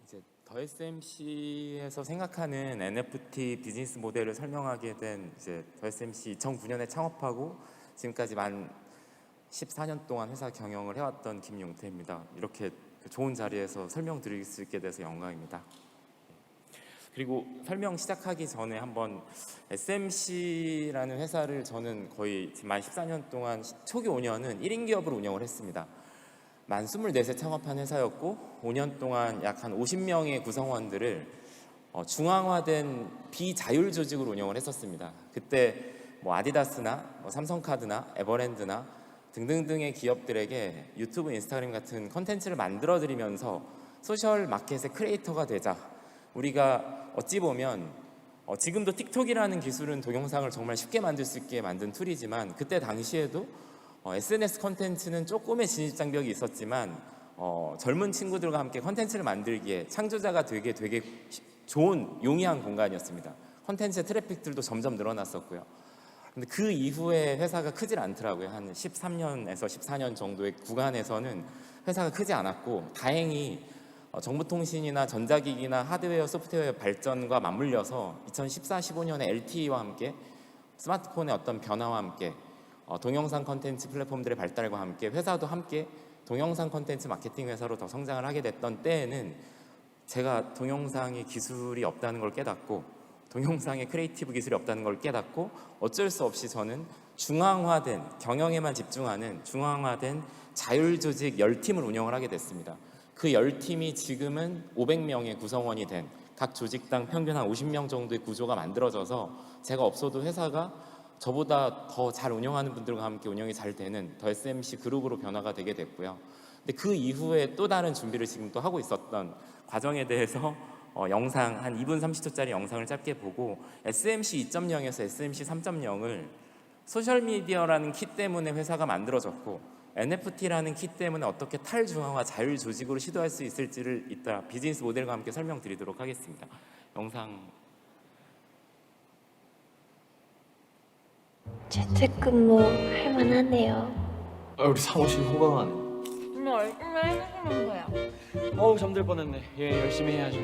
이제 더 SMC에서 생각하는 NFT 비즈니스 모델을 설명하게 된 이제 더 SMC 2009년에 창업하고 지금까지 만 14년 동안 회사 경영을 해왔던 김용태입니다. 이렇게 좋은 자리에서 설명드릴 수 있게 돼서 영광입니다. 그리고 설명 시작하기 전에 한번 SMC라는 회사를 저는 거의 만 14년 동안 초기 5년은 1인 기업으로 운영을 했습니다. 만 24세 창업한 회사였고 5년 동안 약 한 50명의 구성원들을 중앙화된 비자율 조직으로 운영을 했었습니다. 그때 뭐 아디다스나 삼성카드나 에버랜드나 등등등의 기업들에게 유튜브, 인스타그램 같은 컨텐츠를 만들어드리면서 소셜 마켓의 크리에이터가 되자. 우리가 어찌 보면 지금도 틱톡이라는 기술은 동영상을 정말 쉽게 만들 수 있게 만든 툴이지만 그때 당시에도 SNS 컨텐츠는 조금의 진입장벽이 있었지만 젊은 친구들과 함께 컨텐츠를 만들기에 창조자가 되게 좋은 용이한 공간이었습니다. 컨텐츠의 트래픽들도 점점 늘어났었고요. 근데 그 이후에 회사가 크질 않더라고요. 한 13년에서 14년 정도의 구간에서는 회사가 크지 않았고 다행히 정보통신이나 전자기기나 하드웨어, 소프트웨어 발전과 맞물려서 2014, 15년에 LTE와 함께 스마트폰의 어떤 변화와 함께 동영상 컨텐츠 플랫폼들의 발달과 함께 회사도 함께 동영상 컨텐츠 마케팅 회사로 더 성장을 하게 됐던 때에는 제가 동영상의 기술이 없다는 걸 깨닫고 동영상의 크리에이티브 기술이 없다는 걸 깨닫고 어쩔 수 없이 저는 중앙화된 경영에만 집중하는 중앙화된 자율조직 10팀을 운영을 하게 됐습니다. 그 10팀이 지금은 500명의 구성원이 된 각 조직당 평균 한 50명 정도의 구조가 만들어져서 제가 없어도 회사가 저보다 더 잘 운영하는 분들과 함께 운영이 잘 되는 더 SMC 그룹으로 변화가 되게 됐고요. 근데 그 이후에 또 다른 준비를 지금 또 하고 있었던 과정에 대해서 영상 한 2분 30초짜리 영상을 짧게 보고 SMC 2.0에서 SMC 3.0을 소셜미디어라는 키 때문에 회사가 만들어졌고 NFT라는 키 때문에 어떻게 탈중앙화 자율 조직으로 시도할 수 있을지를 이따 비즈니스 모델과 함께 설명드리도록 하겠습니다. 영상 재택근무 할만하네요. 우리 사무실 호강하네. 열심히 해주시면 돼요. 어우 잠들 뻔했네. 예, 열심히 해야죠.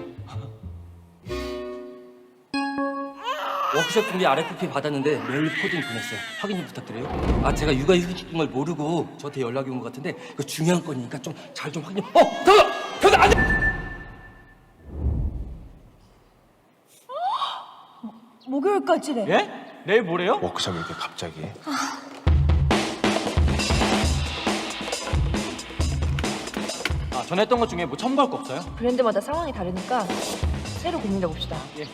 워크숍 준비 RFP 받았는데 메일 코딩 보냈어요. 확인 좀 부탁드려요. 아, 제가 육아휴직인 걸 모르고 저한테 연락이 온 것 같은데 그 중요한 건이니까 좀 잘 좀 확인. 잠깐 안 돼. 목요일까지래. 예? 내일 모레요? 워크숍 이렇게 갑자기. 아, 전에 했던 것 중에 뭐 첨부할 거 없어요? 브랜드마다 상황이 다르니까 새로 고민해 봅시다. 예.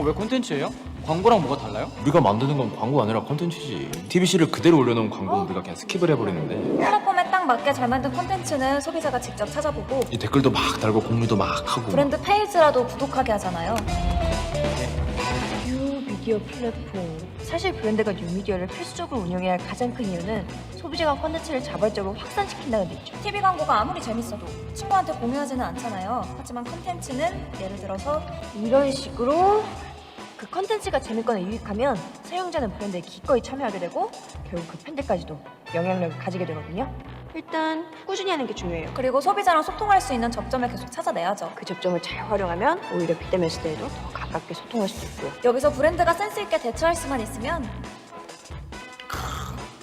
왜 콘텐츠예요? 광고랑 뭐가 달라요? 우리가 만드는 건 광고가 아니라 콘텐츠지. TVC를 그대로 올려놓은 광고는 우리가 그냥 스킵을 해버리는데 플랫폼에 딱 맞게 잘 만든 콘텐츠는 소비자가 직접 찾아보고 이 댓글도 막 달고 공유도 막 하고 브랜드 페이지라도 구독하게 하잖아요. 뉴미디어 플랫폼. 사실 브랜드가 뉴미디어를 필수적으로 운영해야 할 가장 큰 이유는 소비자가 콘텐츠를 자발적으로 확산시킨다는 데 있죠. TV 광고가 아무리 재밌어도 친구한테 공유하지는 않잖아요. 하지만 콘텐츠는 예를 들어서 이런 식으로 그 컨텐츠가 재밌거나 유익하면 사용자는 브랜드에 기꺼이 참여하게 되고 결국 그 팬들까지도 영향력을 가지게 되거든요. 일단 꾸준히 하는 게 중요해요. 그리고 소비자랑 소통할 수 있는 접점을 계속 찾아내야죠. 그 접점을 잘 활용하면 오히려 비대면 시대에도 더 가깝게 소통할 수 있고요. 여기서 브랜드가 센스 있게 대처할 수만 있으면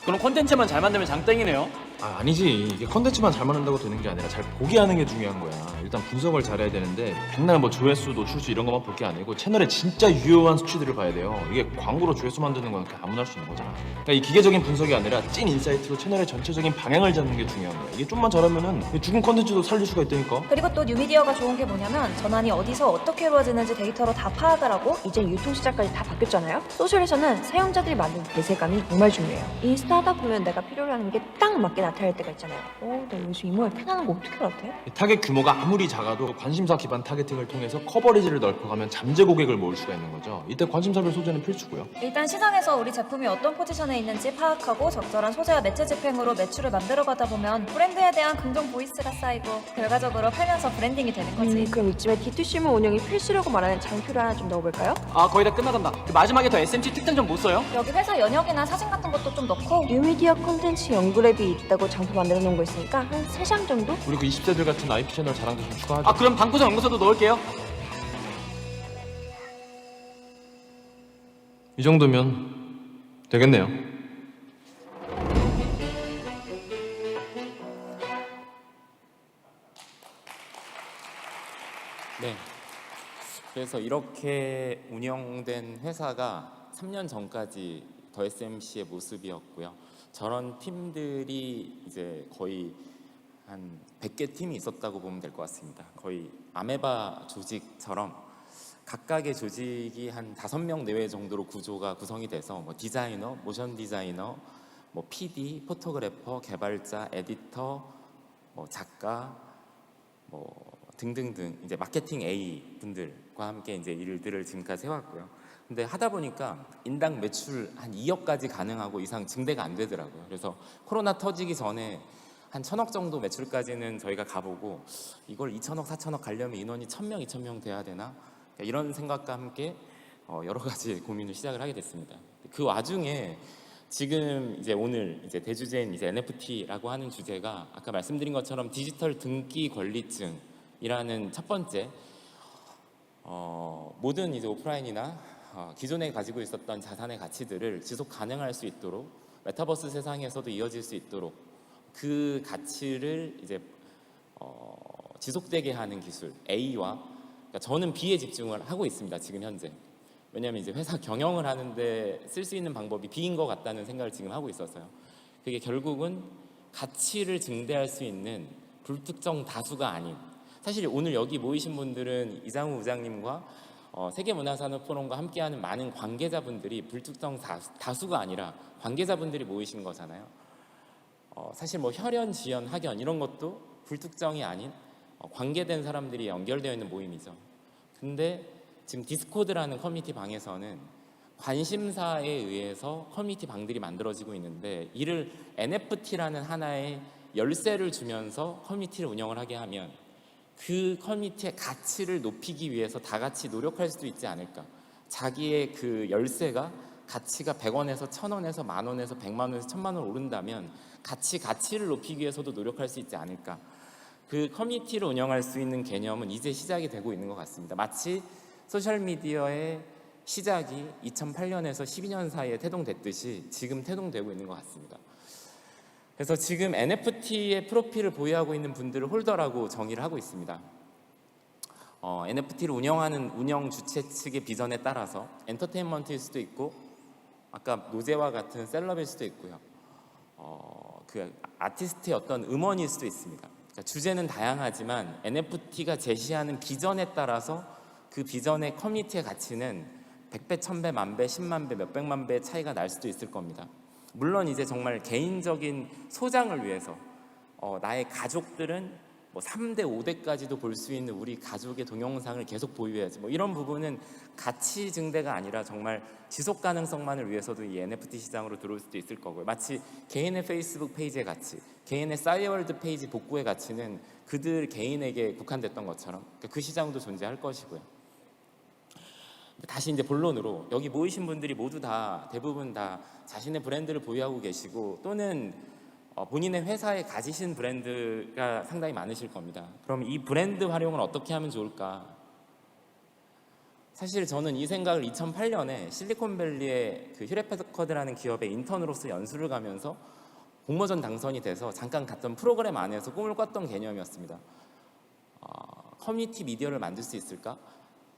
그럼 콘텐츠만 잘 만들면 장땡이네요. 아니지. 이게 컨텐츠만 잘 만든다고 되는 게 아니라 잘 보게 하는 게 중요한 거야. 일단 분석을 잘해야 되는데 맨날 뭐 조회수, 노출수 이런 것만 볼 게 아니고 채널의 진짜 유효한 수치들을 봐야 돼요. 이게 광고로 조회수 만드는 건 그냥 아무나 할 수 있는 거잖아. 그러니까 이 기계적인 분석이 아니라 찐 인사이트로 채널의 전체적인 방향을 잡는 게 중요한 거야. 이게 좀만 잘하면은 죽은 컨텐츠도 살릴 수가 있다니까. 그리고 또 뉴미디어가 좋은 게 뭐냐면 전환이 어디서 어떻게 이루어지는지 데이터로 다 파악을 하고 이제 유통 시장까지 다 바뀌었잖아요. 소셜에서는 사용자들이 만든 대세감이 정말 중요해요. 인스타 하다 보면 내가 필요로 하는 게 딱 맞게 나타날 때가 있잖아요. 나 요즘 이 모양 편안한 거 어떻게 알았대? 타겟 규모가 아무리 작아도 관심사 기반 타겟팅을 통해서 커버리지를 넓혀가면 잠재 고객을 모을 수가 있는 거죠. 이때 관심사별 소재는 필수고요. 일단 시장에서 우리 제품이 어떤 포지션에 있는지 파악하고 적절한 소재와 매체 집행으로 매출을 만들어가다 보면 브랜드에 대한 긍정 보이스가 쌓이고 결과적으로 팔면서 브랜딩이 되는 거지. 그럼 이쯤에 D2C몰 운영이 필수라고 말하는 장표를 하나 좀 넣어볼까요? 아, 거의 다 끝나간다. 그 마지막에 더 SMC 특징 좀 못 써요? 여기 회사 연역이나 사진 같은 것도 좀 넣고 뉴미디어 콘텐츠 연구랩이 있다고 있다고 장표 만들어 놓은 거 있으니까 한 3장 정도? 우리 그 20대들 같은 IP 채널 자랑도 좀 추가하자. 아 그럼 방구석 연구소도 넣을게요. 이 정도면 되겠네요. 네. 그래서 이렇게 운영된 회사가 3년 전까지 더 SMC의 모습이었고요. 저런 팀들이 이제 거의 한 100개 팀이 있었다고 보면 될 것 같습니다. 거의 아메바 조직처럼 각각의 조직이 한 5명 내외 정도로 구조가 구성이 돼서 뭐 디자이너, 모션 디자이너, 뭐 PD, 포토그래퍼, 개발자, 에디터, 뭐 작가, 뭐 등등등 이제 마케팅 A 분들과 함께 이제 일들을 지금까지 해왔고요. 근데 하다 보니까 인당 매출 한 2억까지 가능하고 이상 증대가 안 되더라고요. 그래서 코로나 터지기 전에 한 1,000억 정도 매출까지는 저희가 가보고 이걸 2,000억, 4,000억 가려면 인원이 1,000명, 2,000명 돼야 되나? 이런 생각과 함께 여러 가지 고민을 시작을 하게 됐습니다. 그 와중에 지금 이제 오늘 이제 대주제인 이제 NFT라고 하는 주제가 아까 말씀드린 것처럼 디지털 등기 권리증이라는 첫 번째 모든 이제 오프라인이나 기존에 가지고 있었던 자산의 가치들을 지속 가능할 수 있도록 메타버스 세상에서도 이어질 수 있도록 그 가치를 이제 지속되게 하는 기술 A와 그러니까 저는 B에 집중을 하고 있습니다. 지금 현재. 왜냐하면 이제 회사 경영을 하는데 쓸 수 있는 방법이 B인 것 같다는 생각을 지금 하고 있어서요. 그게 결국은 가치를 증대할 수 있는 불특정 다수가 아닌 사실 오늘 여기 모이신 분들은 이장우 부장님과 세계문화산업포럼과 함께하는 많은 관계자분들이 불특정 다수가 아니라 관계자분들이 모이신 거잖아요. 사실 뭐 혈연, 지연, 학연 이런 것도 불특정이 아닌 관계된 사람들이 연결되어 있는 모임이죠. 근데 지금 디스코드라는 커뮤니티 방에서는 관심사에 의해서 커뮤니티 방들이 만들어지고 있는데 이를 NFT라는 하나의 열쇠를 주면서 커뮤니티를 운영을 하게 하면 그 커뮤니티의 가치를 높이기 위해서 다 같이 노력할 수도 있지 않을까. 자기의 그 열쇠가 가치가 100원에서 1000원에서 만원에서 100만 원에서 1000만 원 오른다면 가치를 높이기 위해서도 노력할 수 있지 않을까. 그 커뮤니티를 운영할 수 있는 개념은 이제 시작이 되고 있는 것 같습니다. 마치 소셜미디어의 시작이 2008년에서 12년 사이에 태동됐듯이 지금 태동되고 있는 것 같습니다. 그래서 지금 NFT의 프로필을 보유하고 있는 분들을 홀더라고 정의를 하고 있습니다. NFT를 운영하는 운영 주체 측의 비전에 따라서 엔터테인먼트일 수도 있고 아까 노제와 같은 셀럽일 수도 있고요. 그 아티스트의 어떤 음원일 수도 있습니다. 그러니까 주제는 다양하지만 NFT가 제시하는 비전에 따라서 그 비전의 커뮤니티의 가치는 100배, 1000배, 만배, 10만 배, 몇백만 배의 차이가 날 수도 있을 겁니다. 물론 이제 정말 개인적인 소장을 위해서 나의 가족들은 뭐 3대, 5대까지도 볼 수 있는 우리 가족의 동영상을 계속 보유해야지 뭐 이런 부분은 가치 증대가 아니라 정말 지속 가능성만을 위해서도 이 NFT 시장으로 들어올 수도 있을 거고요. 마치 개인의 페이스북 페이지의 가치, 개인의 싸이월드 페이지 복구의 가치는 그들 개인에게 국한됐던 것처럼 그 시장도 존재할 것이고요. 다시 이제 본론으로 여기 모이신 분들이 모두 다 대부분 다 자신의 브랜드를 보유하고 계시고 또는 본인의 회사에 가지신 브랜드가 상당히 많으실 겁니다. 그럼 이 브랜드 활용을 어떻게 하면 좋을까? 사실 저는 이 생각을 2008년에 실리콘밸리의 그 휴렛패커드라는 기업의 인턴으로서 연수를 가면서 공모전 당선이 돼서 잠깐 갔던 프로그램 안에서 꿈을 꿨던 개념이었습니다. 커뮤니티 미디어를 만들 수 있을까?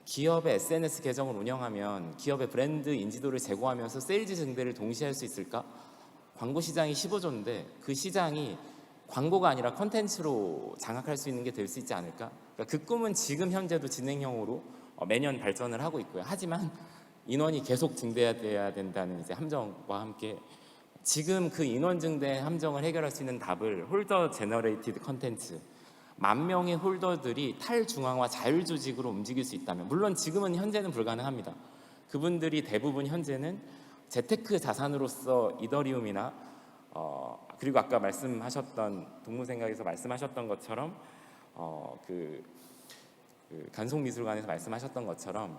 기업의 SNS 계정을 운영하면 기업의 브랜드 인지도를 제고하면서 세일즈 증대를 동시에 할 수 있을까? 광고 시장이 15조인데 그 시장이 광고가 아니라 컨텐츠로 장악할 수 있는 게 될 수 있지 않을까? 그러니까 그 꿈은 지금 현재도 진행형으로 매년 발전을 하고 있고요. 하지만 인원이 계속 증대해야 된다는 이제 함정과 함께 지금 그 인원 증대 함정을 해결할 수 있는 답을 홀더 제너레이티드 컨텐츠 10,000명의 홀더들이 탈중앙화 자율조직으로 움직일 수 있다면 물론 지금은 현재는 불가능합니다. 그분들이 대부분 현재는 재테크 자산으로서 이더리움이나 그리고 아까 말씀하셨던 동무생각에서 말씀하셨던 것처럼 그 간송미술관에서 말씀하셨던 것처럼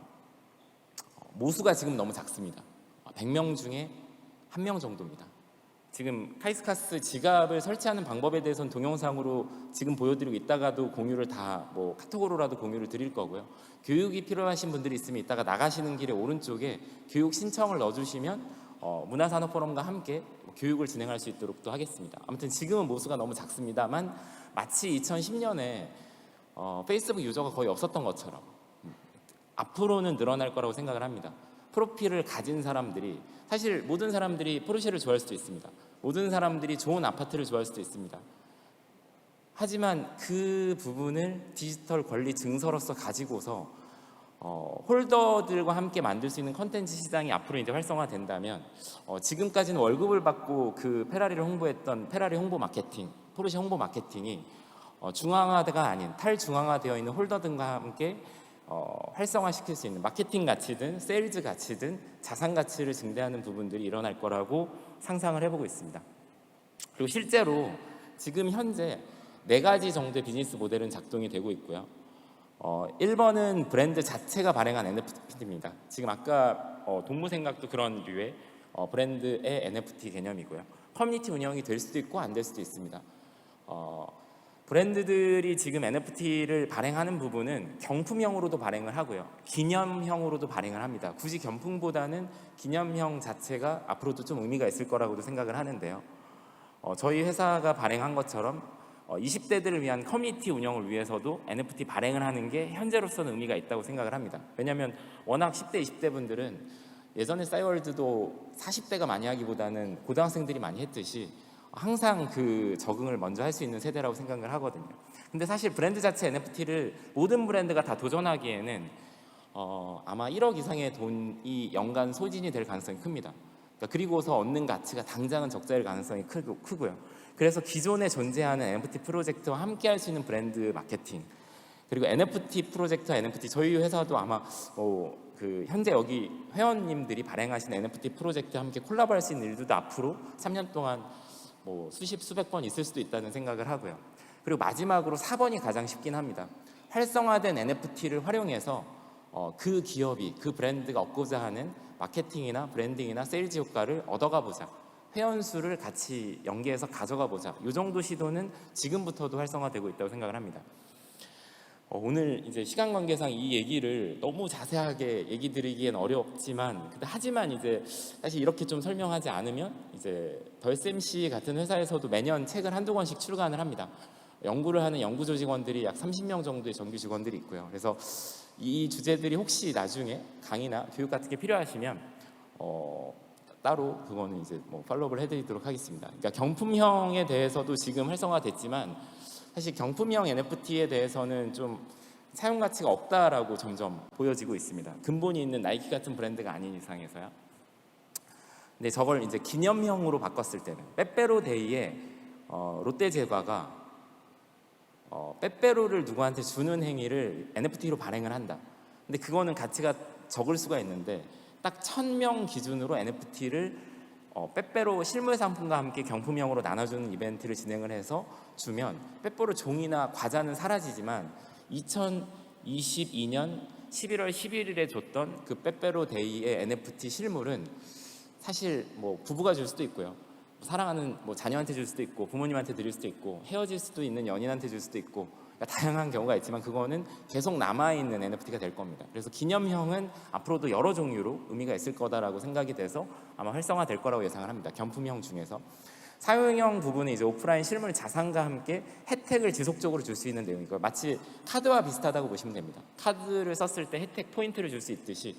모수가 지금 너무 작습니다. 100명 중에 1명 정도입니다. 지금 카이스카스 지갑을 설치하는 방법에 대해서는 동영상으로 지금 보여드리고 있다가도 공유를 다 뭐 카톡으로라도 공유를 드릴 거고요. 교육이 필요하신 분들이 있으면 이따가 나가시는 길에 오른쪽에 교육 신청을 넣어주시면 문화산업포럼과 함께 교육을 진행할 수 있도록 또 하겠습니다. 아무튼 지금은 모수가 너무 작습니다만 마치 2010년에 페이스북 유저가 거의 없었던 것처럼 앞으로는 늘어날 거라고 생각을 합니다. 프로필을 가진 사람들이, 사실 모든 사람들이 포르쉐를 좋아할 수도 있습니다. 모든 사람들이 좋은 아파트를 좋아할 수도 있습니다. 하지만 그 부분을 디지털 권리 증서로서 가지고서 홀더들과 함께 만들 수 있는 컨텐츠 시장이 앞으로 이제 활성화된다면 지금까지는 월급을 받고 그 페라리를 홍보했던 페라리 홍보 마케팅, 포르쉐 홍보 마케팅이 중앙화가 아닌 탈중앙화되어 있는 홀더들과 함께 활성화시킬 수 있는 마케팅 가치든 세일즈 가치든 자산 가치를 증대하는 부분들이 일어날 거라고 상상을 해보고 있습니다. 그리고 실제로 지금 현재 4가지 정도의 비즈니스 모델은 작동이 되고 있고요. 1번은 브랜드 자체가 발행한 NFT입니다. 지금 아까 동무생각도 그런 류의 브랜드의 NFT 개념이고요. 커뮤니티 운영이 될 수도 있고 안 될 수도 있습니다. 브랜드들이 지금 NFT를 발행하는 부분은 경품형으로도 발행을 하고요. 기념형으로도 발행을 합니다. 굳이 경품보다는 기념형 자체가 앞으로도 좀 의미가 있을 거라고도 생각을 하는데요. 저희 회사가 발행한 것처럼 20대들을 위한 커뮤니티 운영을 위해서도 NFT 발행을 하는 게 현재로서는 의미가 있다고 생각을 합니다. 왜냐하면 워낙 10대, 20대 분들은 예전에 싸이월드도 40대가 많이 하기보다는 고등학생들이 많이 했듯이 항상 그 적응을 먼저 할 수 있는 세대라고 생각을 하거든요. 근데 사실 브랜드 자체 NFT를 모든 브랜드가 다 도전하기에는 아마 1억 이상의 돈이 연간 소진이 될 가능성이 큽니다. 그리고서 얻는 가치가 당장은 적자일 가능성이 크고요. 그래서 기존에 존재하는 NFT 프로젝트와 함께 할 수 있는 브랜드 마케팅, 그리고 NFT 프로젝트와 NFT, 저희 회사도 아마 현재 여기 회원님들이 발행하신 NFT 프로젝트와 함께 콜라보할 수 있는 일들도 앞으로 3년 동안 수십 수백 번 있을 수도 있다는 생각을 하고요. 그리고 마지막으로 4번이 가장 쉽긴 합니다. 활성화된 NFT를 활용해서 그 기업이, 그 브랜드가 얻고자 하는 마케팅이나 브랜딩이나 세일즈 효과를 얻어가 보자, 회원 수를 같이 연계해서 가져가 보자, 이 정도 시도는 지금부터도 활성화되고 있다고 생각을 합니다. 오늘 이제 시간 관계상 이 얘기를 너무 자세하게 얘기 드리기엔 어렵지만, 하지만 이제 사실 이렇게 좀 설명하지 않으면 이제 더 SMC 같은 회사에서도 매년 책을 한두 권씩 출간을 합니다. 연구를 하는 연구 조직원들이 약 30명 정도의 정규 직원들이 있고요. 그래서 이 주제들이 혹시 나중에 강의나 교육 같은 게 필요하시면 따로 그거는 이제 팔로우를 해드리도록 하겠습니다. 그러니까 경품형에 대해서도 지금 활성화됐지만 사실 경품형 NFT에 대해서는 좀 사용 가치가 없다라고 점점 보여지고 있습니다. 근본이 있는 나이키 같은 브랜드가 아닌 이상에서요. 근데 저걸 이제 기념형으로 바꿨을 때는 빼빼로데이에 롯데제과가 빼빼로를 누구한테 주는 행위를 NFT로 발행을 한다. 근데 그거는 가치가 적을 수가 있는데 딱 1000명 기준으로 NFT를 빼빼로 실물 상품과 함께 경품형으로 나눠주는 이벤트를 진행을 해서 주면 빼빼로 종이나 과자는 사라지지만 2022년 11월 11일에 줬던 그 빼빼로 데이의 NFT 실물은 사실 부부가 줄 수도 있고요. 사랑하는 자녀한테 줄 수도 있고 부모님한테 드릴 수도 있고 헤어질 수도 있는 연인한테 줄 수도 있고, 그러니까 다양한 경우가 있지만 그거는 계속 남아있는 NFT가 될 겁니다. 그래서 기념형은 앞으로도 여러 종류로 의미가 있을 거다라고 생각이 돼서 아마 활성화될 거라고 예상을 합니다. 경품형 중에서 사용형 부분은 이제 오프라인 실물 자산과 함께 혜택을 지속적으로 줄 수 있는 내용이고요. 마치 카드와 비슷하다고 보시면 됩니다. 카드를 썼을 때 혜택 포인트를 줄 수 있듯이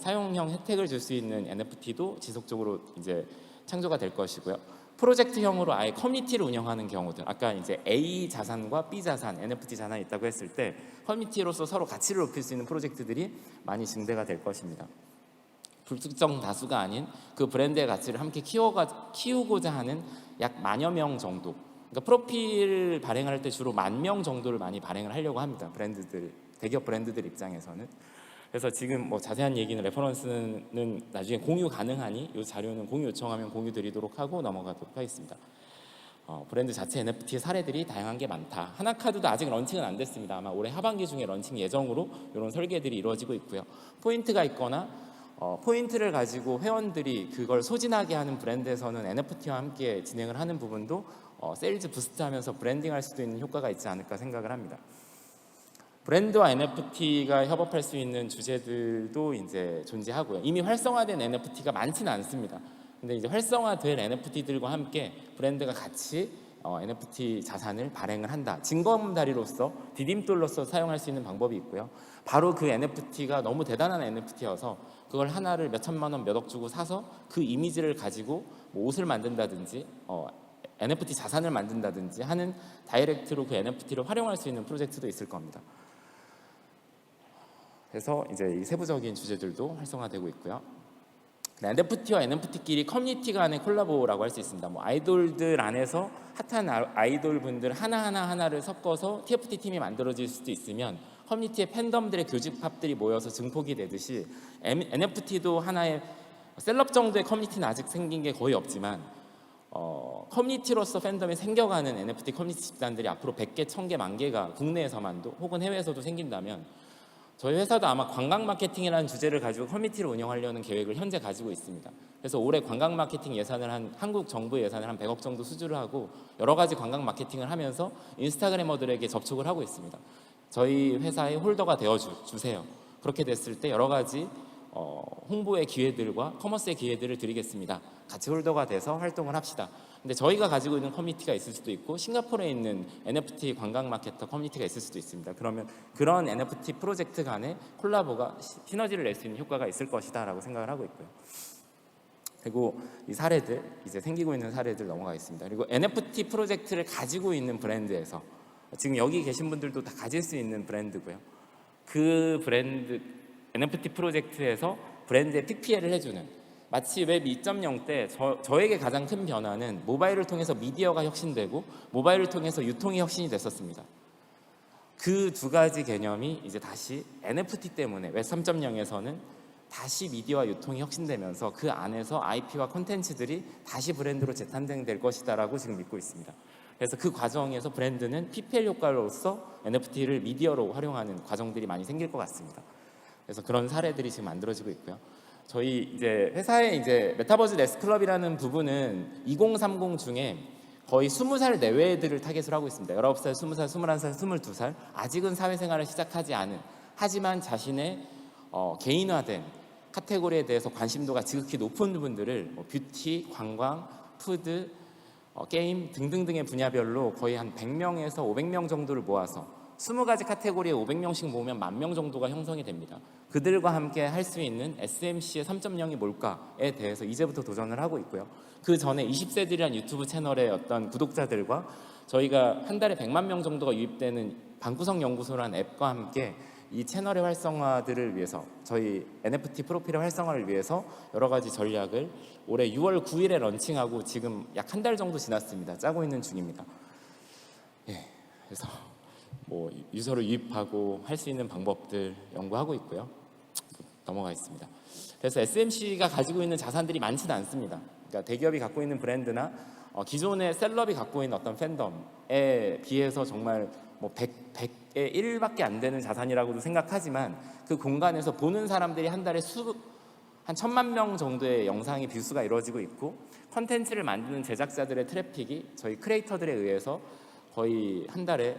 사용형 혜택을 줄 수 있는 NFT도 지속적으로 이제 창조가 될 것이고요. 프로젝트형으로 아예 커뮤니티를 운영하는 경우들, 아까 이제 A 자산과 B 자산, NFT 자산이 있다고 했을 때 커뮤니티로서 서로 가치를 높일 수 있는 프로젝트들이 많이 증대가 될 것입니다. 불특정 다수가 아닌 그 브랜드의 가치를 함께 키우고자 하는 약 10,000여 명 정도, 그러니까 프로필 발행을 할 때 주로 10,000명 정도를 많이 발행을 하려고 합니다. 브랜드들, 대기업 브랜드들 입장에서는. 그래서 지금 자세한 얘기는 레퍼런스는 나중에 공유 가능하니 이 자료는 공유 요청하면 공유 드리도록 하고 넘어가도록 하겠습니다. 브랜드 자체 NFT 사례들이 다양한 게 많다. 하나카드도 아직 런칭은 안 됐습니다. 아마 올해 하반기 중에 런칭 예정으로 이런 설계들이 이루어지고 있고요. 포인트가 있거나 포인트를 가지고 회원들이 그걸 소진하게 하는 브랜드에서는 NFT와 함께 진행을 하는 부분도 세일즈 부스트하면서 브랜딩할 수도 있는 효과가 있지 않을까 생각을 합니다. 브랜드와 NFT가 협업할 수 있는 주제들도 이제 존재하고요. 이미 활성화된 NFT가 많지는 않습니다. 근데 이제 활성화된 NFT들과 함께 브랜드가 같이 NFT 자산을 발행을 한다. 징검다리로서 디딤돌로서 사용할 수 있는 방법이 있고요. 바로 그 NFT가 너무 대단한 NFT여서 그걸 하나를 몇 천만 원, 몇 억 주고 사서 그 이미지를 가지고 뭐 옷을 만든다든지 NFT 자산을 만든다든지 하는 다이렉트로 그 NFT를 활용할 수 있는 프로젝트도 있을 겁니다. 그래서 이제 이 세부적인 주제들도 활성화되고 있고요. NFT와 NFT끼리 커뮤니티 간의 콜라보라고 할 수 있습니다. 뭐 아이돌들 안에서 핫한 아이돌 분들 하나를 섞어서 TFT 팀이 만들어질 수도 있으면 커뮤니티의 팬덤들의 교집합들이 모여서 증폭이 되듯이 NFT도 하나의 셀럽 정도의 커뮤니티는 아직 생긴 게 거의 없지만 커뮤니티로서 팬덤이 생겨가는 NFT 커뮤니티 집단들이 앞으로 100개, 1000개, 10,000개가 국내에서만도 혹은 해외에서도 생긴다면 저희 회사도 아마 관광 마케팅이라는 주제를 가지고 커뮤니티를 운영하려는 계획을 현재 가지고 있습니다. 그래서 올해 관광 마케팅 예산을 한국 정부 예산을 한 100억 정도 수주를 하고 여러 가지 관광 마케팅을 하면서 인스타그래머들에게 접촉을 하고 있습니다. 저희 회사의 홀더가 되어 주세요. 그렇게 됐을 때 여러 가지 홍보의 기회들과 커머스의 기회들을 드리겠습니다. 같이 홀더가 돼서 활동을 합시다. 근데 저희가 가지고 있는 커뮤니티가 있을 수도 있고 싱가포르에 있는 NFT 관광 마케터 커뮤니티가 있을 수도 있습니다. 그러면 그런 NFT 프로젝트 간의 콜라보가 시너지를 낼 수 있는 효과가 있을 것이다 라고 생각을 하고 있고요. 그리고 이 사례들, 이제 생기고 있는 사례들 넘어가겠습니다. 그리고 NFT 프로젝트를 가지고 있는 브랜드에서 지금 여기 계신 분들도 다 가질 수 있는 브랜드고요. 그 브랜드 NFT 프로젝트에서 브랜드에 PPL을 해주는, 마치 웹 2.0 때 저에게 가장 큰 변화는 모바일을 통해서 미디어가 혁신되고 모바일을 통해서 유통이 혁신이 됐었습니다. 그 두 가지 개념이 이제 다시 NFT 때문에 웹 3.0에서는 다시 미디어와 유통이 혁신되면서 그 안에서 IP와 콘텐츠들이 다시 브랜드로 재탄생될 것이다라고 지금 믿고 있습니다. 그래서 그 과정에서 브랜드는 PPL 효과로서 NFT를 미디어로 활용하는 과정들이 많이 생길 것 같습니다. 그래서 그런 사례들이 지금 만들어지고 있고요. 저희 이제 회사의 이제 메타버즈 네스클럽이라는 부분은 2030 중에 거의 20살 내외들을 타겟으로 하고 있습니다. 19살, 20살, 21살, 22살 아직은 사회생활을 시작하지 않은, 하지만 자신의 개인화된 카테고리에 대해서 관심도가 지극히 높은 분들을 뷰티, 관광, 푸드, 게임 등등등의 분야별로 거의 한 100명에서 500명 정도를 모아서 20가지 카테고리에 500명씩 모으면 10,000명 정도가 형성이 됩니다. 그들과 함께 할 수 있는 SMC의 3.0이 뭘까에 대해서 이제부터 도전을 하고 있고요. 그 전에 20세들이란 유튜브 채널의 어떤 구독자들과 저희가 한 달에 100만 명 정도가 유입되는 방구석 연구소라는 앱과 함께 이 채널의 활성화들을 위해서, 저희 NFT 프로필의 활성화를 위해서 여러 가지 전략을 올해 6월 9일에 런칭하고 지금 약 한 달 정도 지났습니다. 짜고 있는 중입니다. 예, 그래서 뭐 유저를 유입하고 할 수 있는 방법들 연구하고 있고요. 넘어가겠습니다. 그래서 SMC가 가지고 있는 자산들이 많지는 않습니다. 그러니까 대기업이 갖고 있는 브랜드나 기존의 셀럽이 갖고 있는 어떤 팬덤에 비해서 정말 뭐 100의 1밖에 안 되는 자산이라고도 생각하지만 그 공간에서 보는 사람들이 한 달에 한 1,000만 명 정도의 영상의 뷰수가 이루어지고 있고, 컨텐츠를 만드는 제작자들의 트래픽이 저희 크리에이터들에 의해서 거의 한 달에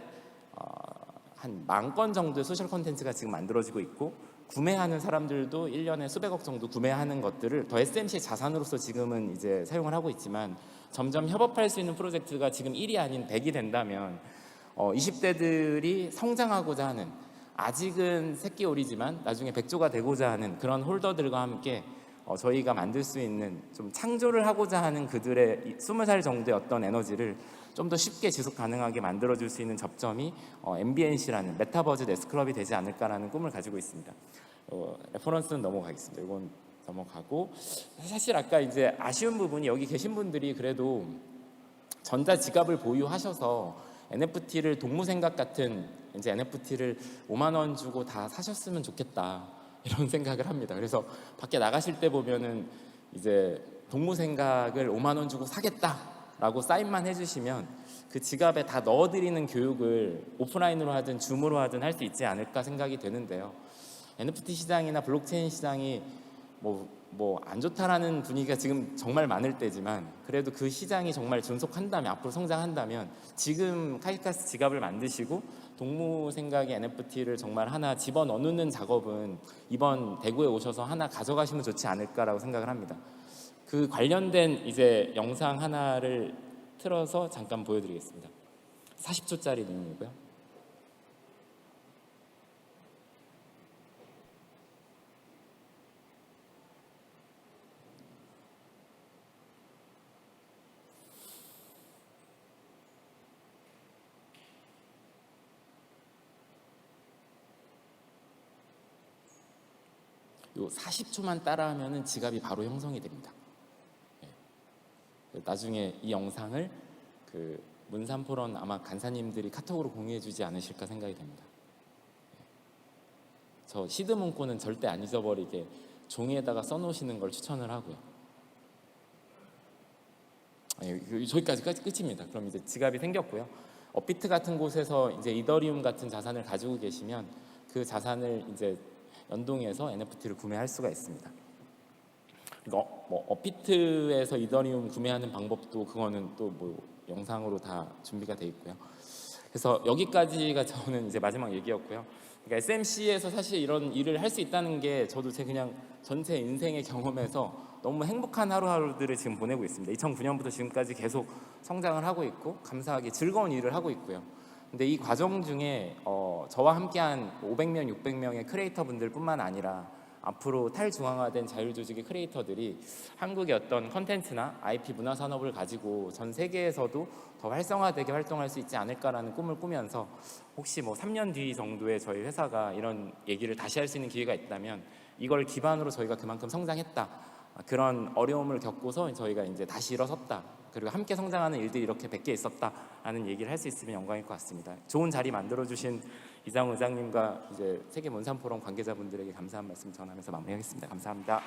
한 10,000건 정도의 소셜 콘텐츠가 지금 만들어지고 있고, 구매하는 사람들도 1년에 수백억 정도 구매하는 것들을 더 SMC의 자산으로서 지금은 이제 사용을 하고 있지만, 점점 협업할 수 있는 프로젝트가 지금 1이 아닌 100이 된다면 20대들이 성장하고자 하는, 아직은 새끼오리지만 나중에 백조가 되고자 하는 그런 홀더들과 함께 저희가 만들 수 있는, 좀 창조를 하고자 하는 그들의 20살 정도의 어떤 에너지를 좀 더 쉽게 지속 가능하게 만들어줄 수 있는 접점이 MBNC라는 메타버즈 네스클럽이 되지 않을까라는 꿈을 가지고 있습니다. 레퍼런스는 넘어가겠습니다. 이건 넘어가고, 사실 아까 이제 아쉬운 부분이 여기 계신 분들이 그래도 전자 지갑을 보유하셔서 NFT를 동무생각 같은 이제 NFT를 5만 원 주고 다 사셨으면 좋겠다 이런 생각을 합니다. 그래서 밖에 나가실 때 보면은 이제 동무생각을 5만 원 주고 사겠다라고 사인만 해주시면 그 지갑에 다 넣어드리는 교육을 오프라인으로 하든 줌으로 하든 할 수 있지 않을까 생각이 되는데요. NFT 시장이나 블록체인 시장이 뭐 안 좋다라는 분위기가 지금 정말 많을 때지만 그래도 그 시장이 정말 존속한다면 앞으로 성장한다면 지금 카이카스 지갑을 만드시고 동무 생각의 NFT를 정말 하나 집어넣는 작업은 이번 대구에 오셔서 하나 가져가시면 좋지 않을까라고 생각을 합니다. 그 관련된 이제 영상 하나를 틀어서 잠깐 보여드리겠습니다. 40초짜리 내용이고요. 요 40초만 따라하면은 지갑이 바로 형성이 됩니다. 나중에 이 영상을 그 문산포런 아마 간사님들이 카톡으로 공유해주지 않으실까 생각이 됩니다. 저 시드 문구는 절대 안 잊어버리게 종이에다가 써놓으시는 걸 추천을 하고요. 저기까지 끝입니다. 그럼 이제 지갑이 생겼고요. 업비트 같은 곳에서 이제 이더리움 같은 자산을 가지고 계시면 그 자산을 이제 연동해서 NFT를 구매할 수가 있습니다. 뭐 업비트에서 이더리움 구매하는 방법도 그거는 또 뭐 영상으로 다 준비가 돼 있고요. 그래서 여기까지가 저는 이제 마지막 얘기였고요. 그러니까 SMC에서 사실 이런 일을 할 수 있다는 게 저도 제 그냥 전체 인생의 경험에서 너무 행복한 하루하루들을 지금 보내고 있습니다. 2009년부터 지금까지 계속 성장을 하고 있고 감사하게 즐거운 일을 하고 있고요. 근데 이 과정 중에 저와 함께한 500명, 600명의 크리에이터 분들뿐만 아니라 앞으로 탈중앙화된 자율조직의 크리에이터들이 한국의 어떤 컨텐츠나 IP 문화 산업을 가지고 전 세계에서도 더 활성화되게 활동할 수 있지 않을까라는 꿈을 꾸면서 혹시 뭐 3년 뒤 정도에 저희 회사가 이런 얘기를 다시 할 수 있는 기회가 있다면 이걸 기반으로 저희가 그만큼 성장했다. 그런 어려움을 겪고서 저희가 이제 다시 일어섰다. 그리고 함께 성장하는 일들이 이렇게 100개 있었다라는 얘기를 할 수 있으면 영광일 것 같습니다. 좋은 자리 만들어주신 이장우 의장님과 이제 세계 문산포럼 관계자분들에게 감사한 말씀 전하면서 마무리하겠습니다. 감사합니다.